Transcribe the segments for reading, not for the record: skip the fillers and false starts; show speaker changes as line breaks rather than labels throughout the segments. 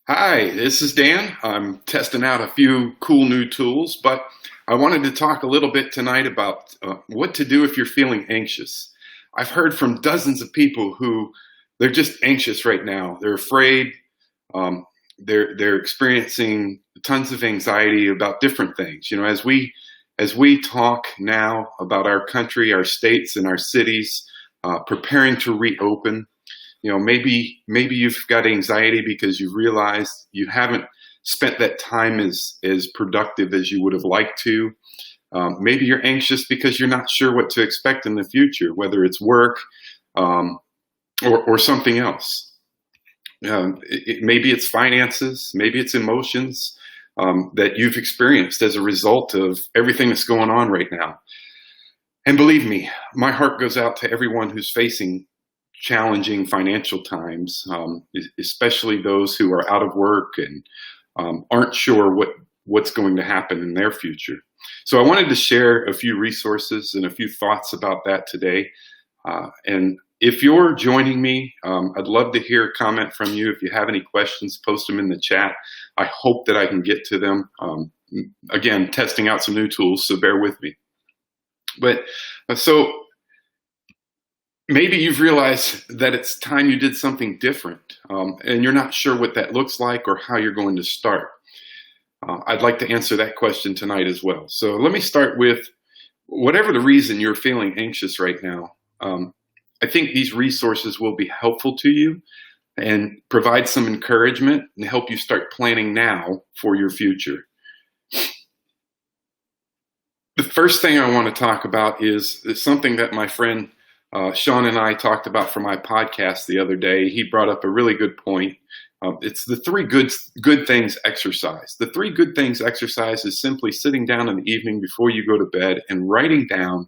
Hi, this is Dan. I'm testing out a few cool new tools, but I wanted to talk a little bit tonight about what to do if you're feeling anxious. I've heard from dozens of people who they're just anxious right now. They're afraid. Um, they're experiencing tons of anxiety about different things. You know, as we talk now about our country, our states, and our cities preparing to reopen. Maybe you've got anxiety because you've realized you haven't spent that time as productive as you would have liked to. Maybe you're anxious because you're not sure what to expect in the future, whether it's work um, or something else. Maybe it's finances, maybe it's emotions that you've experienced as a result of everything that's going on right now. And believe me, my heart goes out to everyone who's facing challenging financial times, especially those who are out of work and aren't sure what's going to happen in their future. So I wanted to share a few resources and a few thoughts about that today. And if you're joining me, I'd love to hear a comment from you. If you have any questions, post them in the chat. I hope that I can get to them. Again, testing out some new tools, so bear with me. So maybe you've realized that it's time you did something different, and you're not sure what that looks like or how you're going to start. I'd like to answer that question tonight as well. So let me start with whatever the reason you're feeling anxious right now. I think these resources will be helpful to you and provide some encouragement and help you start planning now for your future. The first thing I want to talk about is something that my friend Sean and I talked about for my podcast the other day. He brought up a really good point. It's the three good things exercise. The three good things exercise is simply sitting down in the evening before you go to bed and writing down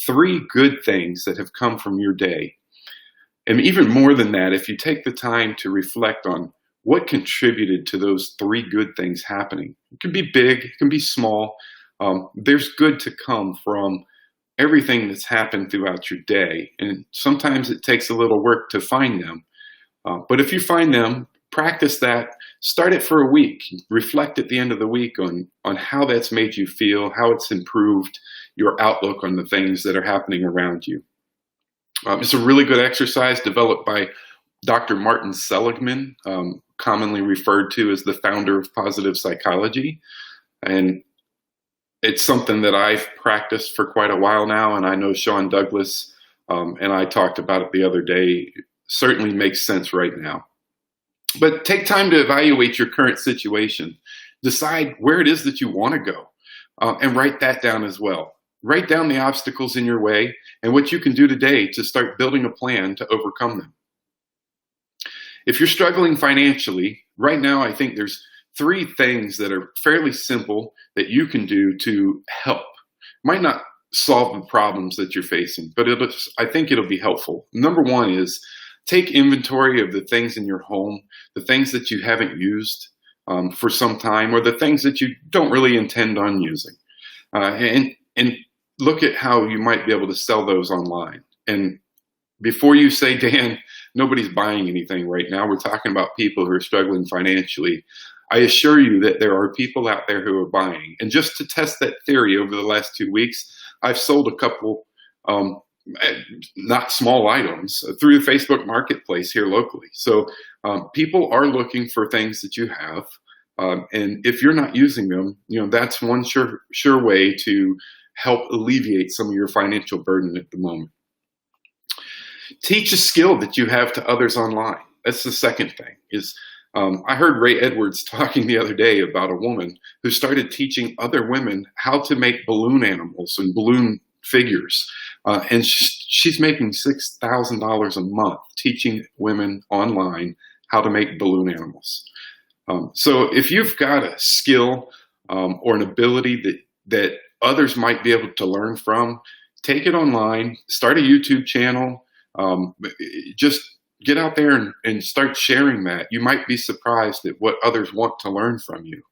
three good things that have come from your day. And even more than that, if you take the time to reflect on what contributed to those three good things happening. It can be big, it can be small. There's good to come from everything that's happened throughout your day. And sometimes it takes a little work to find them. But if you find them, practice that, start it for a week, reflect at the end of the week on how that's made you feel, how it's improved your outlook on the things that are happening around you. It's a really good exercise developed by Dr. Martin Selligmen, commonly referred to as the founder of positive psychology. And it's something that I've practiced for quite a while now, and I know Sean Douglas and I talked about it the other day. It certainly makes sense right now. But take time to evaluate your current situation. Decide where it is that you want to go, and write that down as well. Write down the obstacles in your way and what you can do today to start building a plan to overcome them. If you're struggling financially, right now I think there's three things that are fairly simple that you can do to help. Might not solve the problems that you're facing, but I think it'll be helpful. Number one is take inventory of the things in your home, the things that you haven't used for some time, or the things that you don't really intend on using. And look at how you might be able to sell those online. And before you say, Dan, nobody's buying anything right now, we're talking about people who are struggling financially. I assure you that there are people out there who are buying. And just to test that theory over the last 2 weeks, I've sold a couple not small items through the Facebook marketplace here locally. So people are looking for things that you have. And if you're not using them, that's one sure way to help alleviate some of your financial burden at the moment. Teach a skill that you have to others online. That's the second thing. I heard Ray Edwards talking the other day about a woman who started teaching other women how to make balloon animals and balloon figures. And she's making $6,000 a month teaching women online how to make balloon animals. So if you've got a skill or an ability that others might be able to learn from, take it online, start a YouTube channel, just get out there and start sharing that. You might be surprised at what others want to learn from you.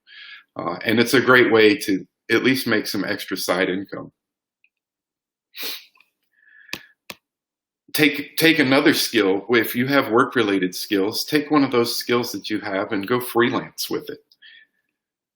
And it's a great way to at least make some extra side income. take another skill. If you have work-related skills, take one of those skills that you have and go freelance with it.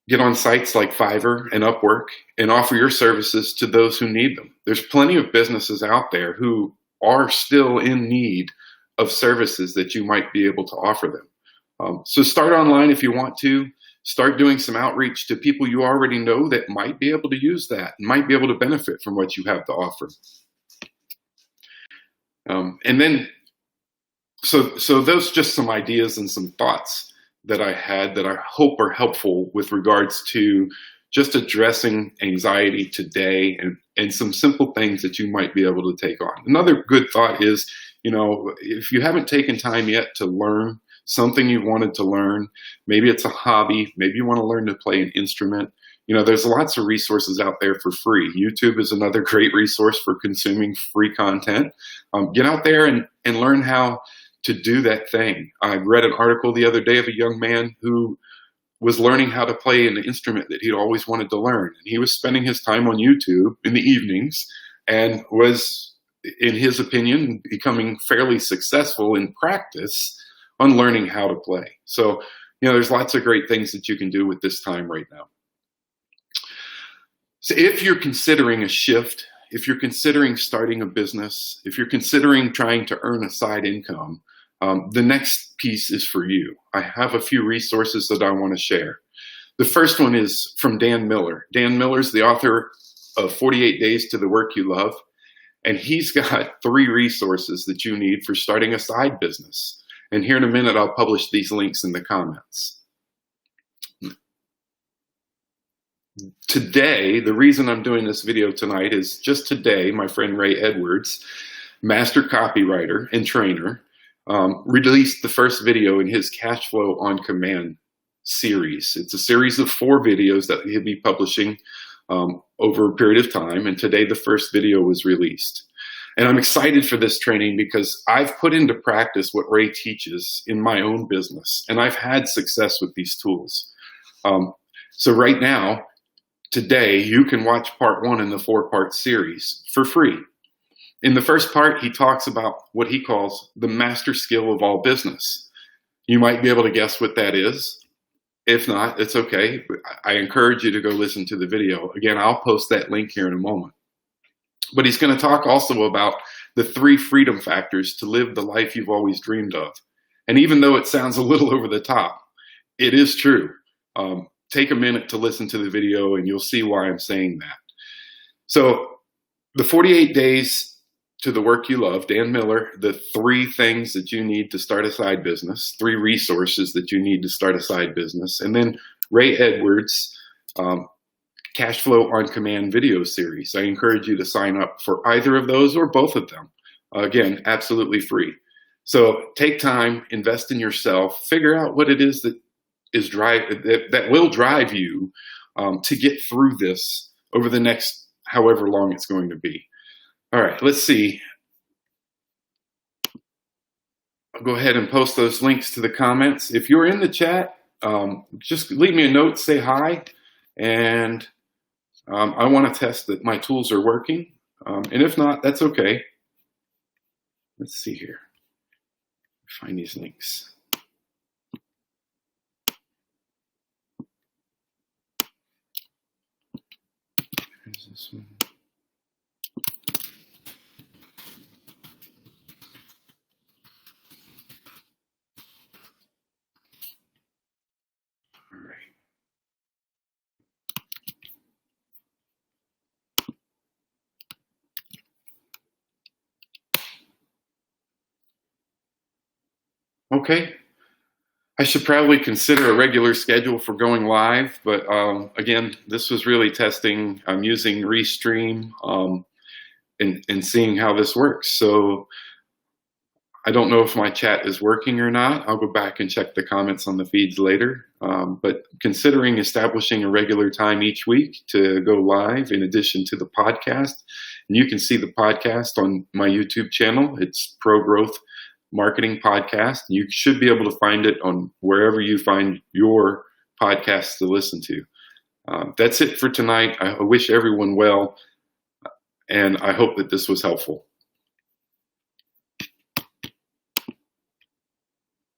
Get on sites like Fiverr and Upwork and offer your services to those who need them. There's plenty of businesses out there who are still in need of services that you might be able to offer them. So start online if you want to. Start doing some outreach to people you already know that might be able to use that, might be able to benefit from what you have to offer. And then, so those just some ideas and some thoughts that I had that I hope are helpful with regards to just addressing anxiety today and some simple things that you might be able to take on. Another good thought is, if you haven't taken time yet to learn something you've wanted to learn, maybe it's a hobby, maybe you want to learn to play an instrument, there's lots of resources out there for free. YouTube is another great resource for consuming free content. Get out there and learn how to do that thing. I read an article the other day of a young man who was learning how to play an instrument that he'd always wanted to learn. And he was spending his time on YouTube in the evenings and was, in his opinion, becoming fairly successful in practice on learning how to play. So, there's lots of great things that you can do with this time right now. So if you're considering a shift, if you're considering starting a business, if you're considering trying to earn a side income, the next piece is for you. I have a few resources that I want to share. The first one is from Dan Miller. Dan Miller's the author of 48 Days to the Work You Love, and he's got 3 resources that you need for starting a side business. And here in a minute, I'll publish these links in the comments. Today, the reason I'm doing this video tonight is just today, my friend Ray Edwards, master copywriter and trainer, released the first video in his Cash Flow on Command series. It's a series of 4 videos that he'll be publishing over a period of time, and today the first video was released. And I'm excited for this training because I've put into practice what Ray teaches in my own business, and I've had success with these tools. So right now, today, you can watch part 1 in the 4-part series for free. In the first part, he talks about what he calls the master skill of all business. You might be able to guess what that is. If not, it's okay. I encourage you to go listen to the video. Again, I'll post that link here in a moment. But he's going to talk also about the 3 freedom factors to live the life you've always dreamed of. And even though it sounds a little over the top, it is true. Take a minute to listen to the video and you'll see why I'm saying that. So the 48 Days to the Work You Love, Dan Miller, the 3 things that you need to start a side business, 3 resources that you need to start a side business, and then Ray Edwards' Cash Flow on Command video series. I encourage you to sign up for either of those or both of them. Again, absolutely free. So take time, invest in yourself, figure out what it is that will drive you to get through this over the next however long it's going to be. All right, let's see. I'll go ahead and post those links to the comments. If you're in the chat, just leave me a note, say hi, and I want to test that my tools are working. And if not, that's okay. Let's see here. Find these links. Here's this one. All right. Okay. I should probably consider a regular schedule for going live, but again, this was really testing. I'm using Restream and seeing how this works. So I don't know if my chat is working or not. I'll go back and check the comments on the feeds later. But considering establishing a regular time each week to go live in addition to the podcast, and you can see the podcast on my YouTube channel. It's Pro Growth Marketing Podcast. You should be able to find it on wherever you find your podcasts to listen to. That's it for tonight. I wish everyone well, and I hope that this was helpful.